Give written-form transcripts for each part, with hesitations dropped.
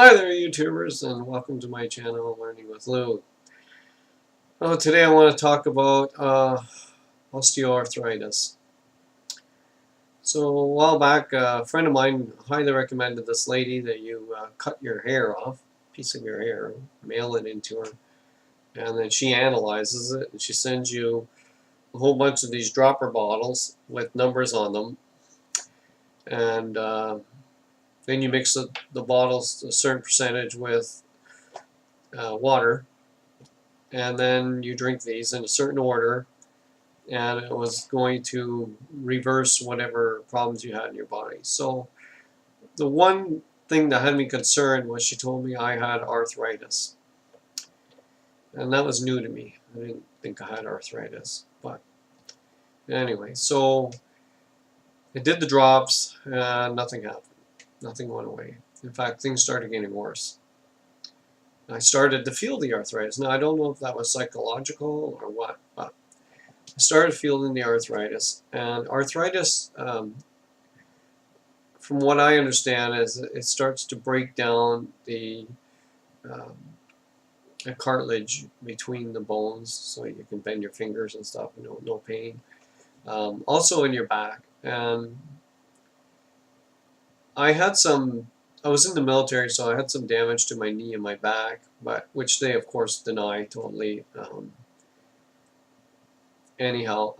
Hi there, YouTubers, and welcome to my channel, Learning with Lou. Today I want to talk about osteoarthritis. So a while back, a friend of mine highly recommended this lady that you cut your hair off, a piece of your hair, mail it into her, and then she analyzes it, and she sends you a whole bunch of these dropper bottles with numbers on them, and then you mix the bottles a certain percentage with water, and then you drink these in a certain order, and it was going to reverse whatever problems you had in your body. So the one thing that had me concerned was she told me I had arthritis, and that was new to me. I didn't think I had arthritis, but anyway, so I did the drops and nothing happened. Nothing went away. In fact, things started getting worse. I started to feel the arthritis. Now, I don't know if that was psychological or what, but I started feeling the arthritis. And arthritis, from what I understand, is it starts to break down the cartilage between the bones, so you can bend your fingers and stuff, no pain. Also in your back. And I was in the military, so I had some damage to my knee and my back, but which they, of course, deny totally. Anyhow,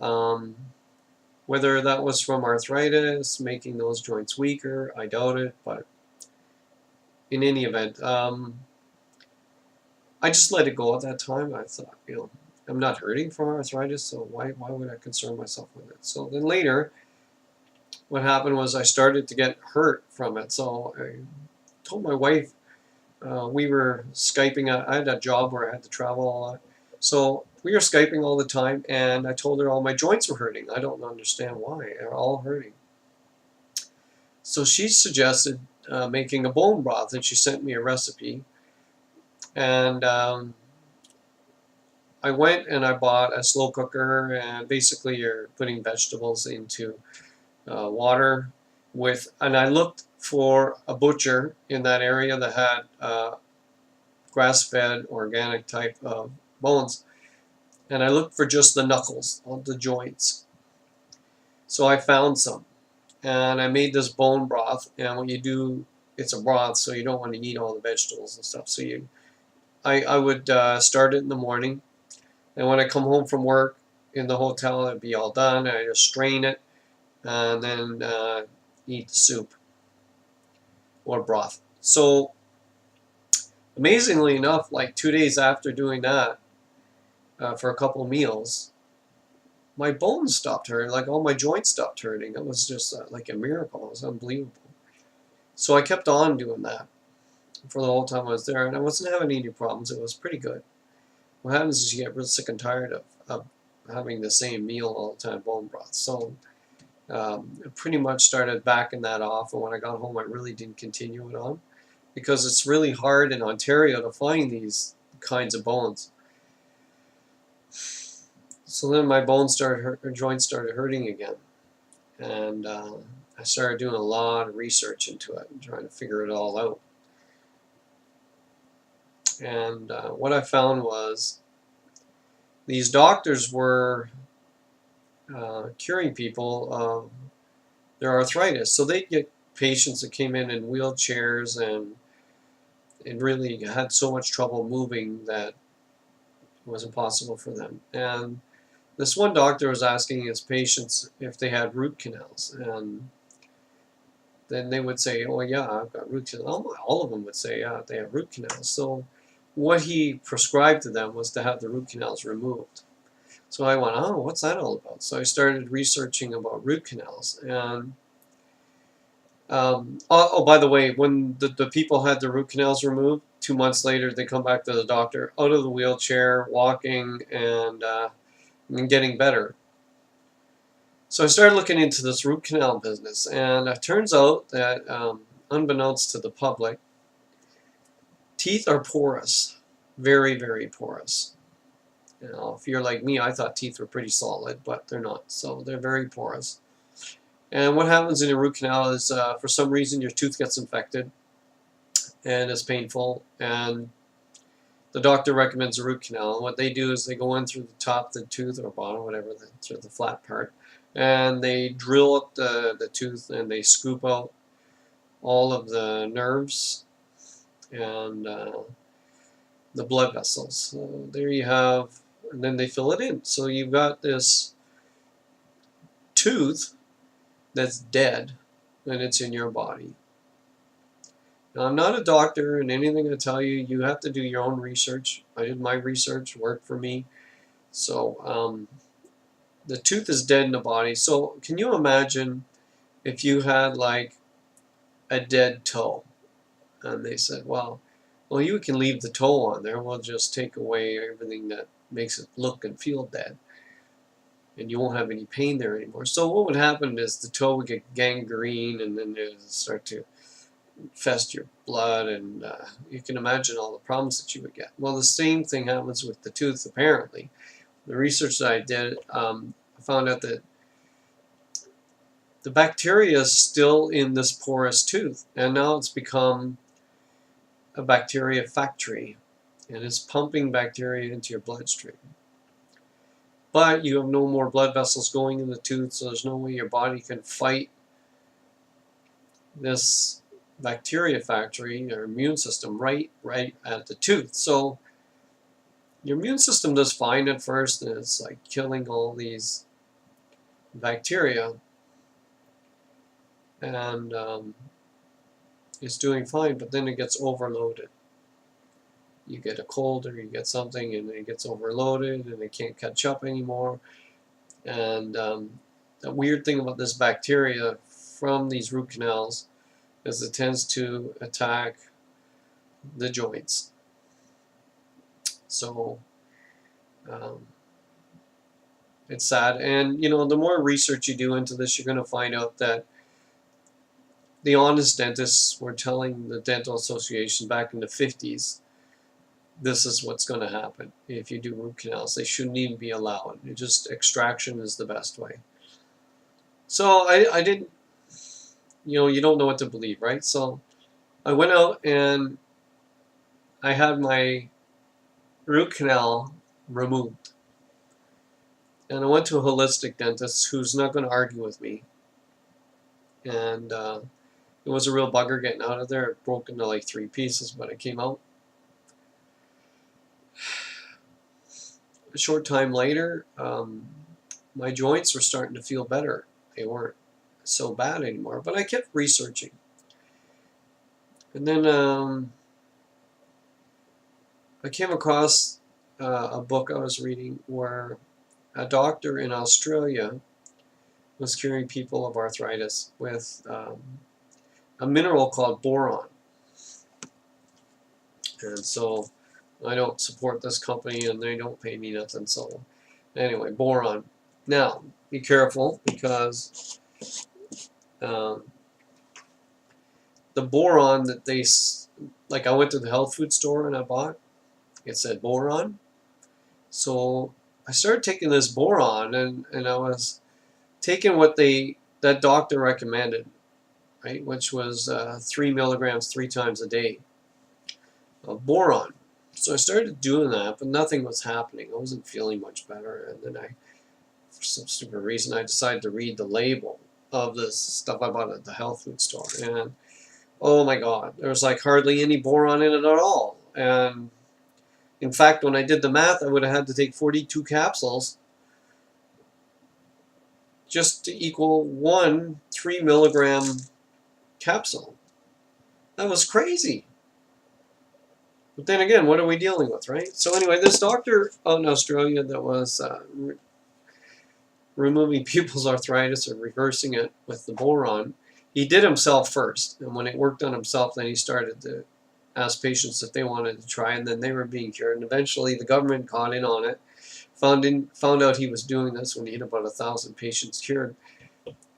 whether that was from arthritis, making those joints weaker, I doubt it, but in any event, I just let it go at that time. I thought, I'm not hurting from arthritis, so why would I concern myself with it? So then later, what happened was I started to get hurt from it, so I told my wife, we were Skyping. I had a job where I had to travel a lot. So we were Skyping all the time, and I told her all my joints were hurting. I don't understand why. They're all hurting. So she suggested making a bone broth, and she sent me a recipe. And I went and I bought a slow cooker, and basically you're putting vegetables into water and I looked for a butcher in that area that had grass-fed organic type of bones, and I looked for just the knuckles of the joints. So I found some, and I made this bone broth. And what you do, it's a broth, so you don't want to eat all the vegetables and stuff. So I would start it in the morning, and when I come home from work in the hotel, it'd be all done. I just strain it, and then eat the soup or broth. So amazingly enough, like 2 days after doing that, for a couple of meals, my bones stopped hurting, like all my joints stopped hurting. It was just like a miracle. It was unbelievable. So I kept on doing that for the whole time I was there, and I wasn't having any problems. It was pretty good. What happens is you get real sick and tired of having the same meal all the time, bone broth. So I pretty much started backing that off, and when I got home I really didn't continue it on, because it's really hard in Ontario to find these kinds of bones. So then my joints started hurting again, and I started doing a lot of research into it and trying to figure it all out. And what I found was these doctors were curing people of their arthritis. So they'd get patients that came in wheelchairs and really had so much trouble moving that it was impossible for them. And this one doctor was asking his patients if they had root canals, and then they would say, "Oh yeah, I've got root canals." All of them would say, "Yeah, they have root canals." So what he prescribed to them was to have the root canals removed. So I went, "Oh, what's that all about?" So I started researching about root canals, and by the way, when the people had the root canals removed, 2 months later they come back to the doctor out of the wheelchair, walking, and getting better. So I started looking into this root canal business, and it turns out that, unbeknownst to the public, teeth are porous, very, very porous. If you're like me, I thought teeth were pretty solid, but they're not. So they're very porous. And what happens in a root canal is, for some reason, your tooth gets infected, and it's painful, and the doctor recommends a root canal. And what they do is they go in through the top of the tooth or bottom, whatever, through the flat part, and they drill up the tooth and they scoop out all of the nerves and the blood vessels. So there you have, and then they fill it in. So you've got this tooth that's dead and it's in your body. Now, I'm not a doctor, and anything I tell you, you have to do your own research. I did my research, worked for me. So the tooth is dead in the body. So can you imagine if you had like a dead toe? And they said, well, you can leave the toe on there. We'll just take away everything that makes it look and feel dead. And you won't have any pain there anymore. So what would happen is the toe would get gangrene, and then it would start to infest your blood, and you can imagine all the problems that you would get. Well, the same thing happens with the tooth, apparently. The research that I did, I found out that the bacteria is still in this porous tooth, and now it's become a bacteria factory, and it's pumping bacteria into your bloodstream. But you have no more blood vessels going in the tooth, so there's no way your body can fight this bacteria factory, your immune system, right at the tooth. So your immune system does fine at first, and it's like killing all these bacteria, and it's doing fine, but then it gets overloaded. You get a cold or you get something, and it gets overloaded, and it can't catch up anymore. And the weird thing about this bacteria from these root canals is it tends to attack the joints. So it's sad. And you know, the more research you do into this, you're going to find out that the honest dentists were telling the dental association back in the 50s, this is what's going to happen if you do root canals. They shouldn't even be allowed. It just, extraction is the best way. So I didn't, you know, you don't know what to believe, right? So I went out and I had my root canal removed. And I went to a holistic dentist who's not going to argue with me. And it was a real bugger getting out of there. It broke into like 3 pieces, but it came out. A short time later, my joints were starting to feel better. They weren't so bad anymore, but I kept researching. And then I came across a book I was reading where a doctor in Australia was curing people of arthritis with a mineral called boron. And so I don't support this company, and they don't pay me nothing. So anyway, boron. Now, be careful, because the boron that they, like, I went to the health food store and I bought, it said boron. So I started taking this boron, and I was taking what that doctor recommended, right, which was 3 milligrams 3 times a day of boron. So I started doing that, but nothing was happening. I wasn't feeling much better, and then for some stupid reason, I decided to read the label of this stuff I bought at the health food store, and oh my God, there was like hardly any boron in it at all. And in fact, when I did the math, I would have had to take 42 capsules just to equal 1 3 milligram capsule. That was crazy. But then again, what are we dealing with, right? So anyway, this doctor out in Australia that was removing people's arthritis or reversing it with the boron, he did himself first. And when it worked on himself, then he started to ask patients if they wanted to try, and then they were being cured. And eventually the government caught in on it, found out he was doing this when he had about 1,000 patients cured.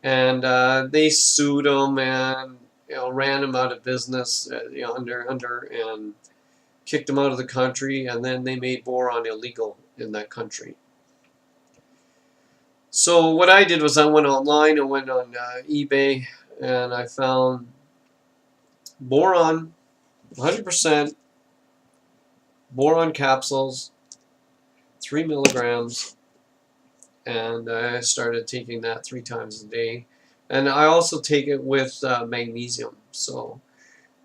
And they sued him and, you know, ran him out of business, you know, under and kicked him out of the country, and then they made boron illegal in that country. So what I did was I went online, I went on eBay, and I found boron 100% boron capsules, 3 milligrams, and I started taking that 3 times a day. And I also take it with magnesium. So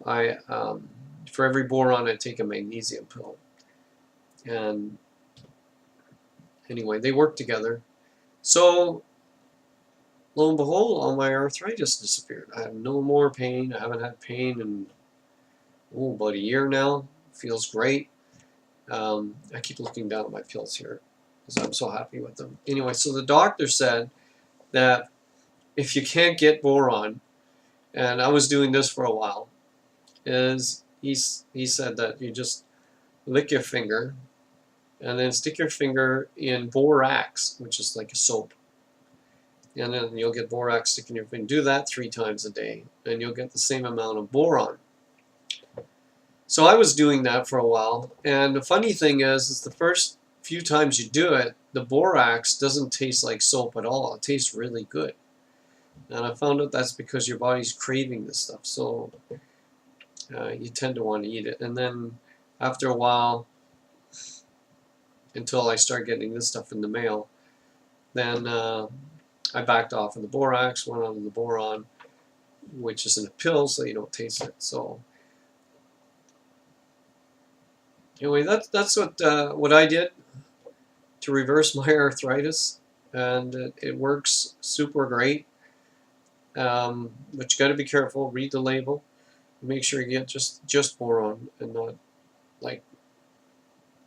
I, for every boron, I take a magnesium pill. And anyway, they work together. So lo and behold, all my arthritis disappeared. I have no more pain. I haven't had pain in about a year now. Feels great. I keep looking down at my pills here because I'm so happy with them. Anyway, so the doctor said that if you can't get boron, and I was doing this for a while, is he said that you just lick your finger and then stick your finger in borax, which is like a soap, and then you'll get borax sticking in your finger. Do that 3 times a day, and you'll get the same amount of boron. So I was doing that for a while, and the funny thing is the first few times you do it, the borax doesn't taste like soap at all. It tastes really good. And I found out that's because your body's craving this stuff, so you tend to want to eat it. And then after a while, until I start getting this stuff in the mail, then I backed off of the borax, went on to the boron, which is in a pill, so you don't taste it. So anyway, that's what I did to reverse my arthritis, and it works super great. But you got to be careful. Read the label. Make sure you get just boron and not like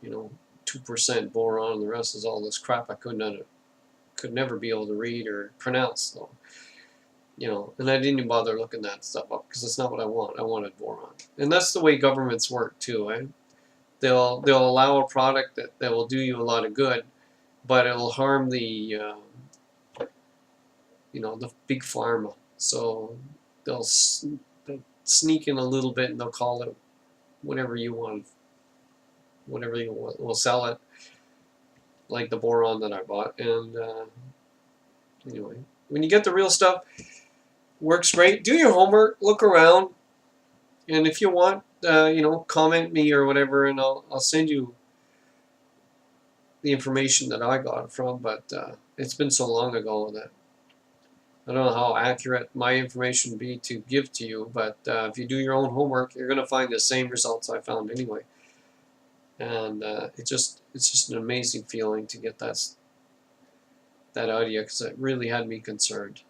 2% boron, and the rest is all this crap I could never be able to read or pronounce. So and I didn't even bother looking that stuff up because that's not what I want. I wanted boron, and that's the way governments work too. Eh? They'll allow a product that will do you a lot of good, but it'll harm the the big pharma. So they'll sneak in a little bit, and they'll call it whatever you want. Whatever you want, we'll sell it, like the boron that I bought. And anyway, when you get the real stuff, works great. Do your homework, look around, and if you want, comment me or whatever, and I'll send you the information that I got it from. But it's been so long ago that I don't know how accurate my information would be to give to you. But if you do your own homework, you're going to find the same results I found anyway. And it's just an amazing feeling to get that out of you, because it really had me concerned.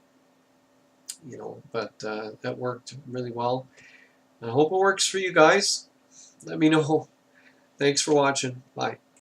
But that worked really well. I hope it works for you guys. Let me know. Thanks for watching. Bye.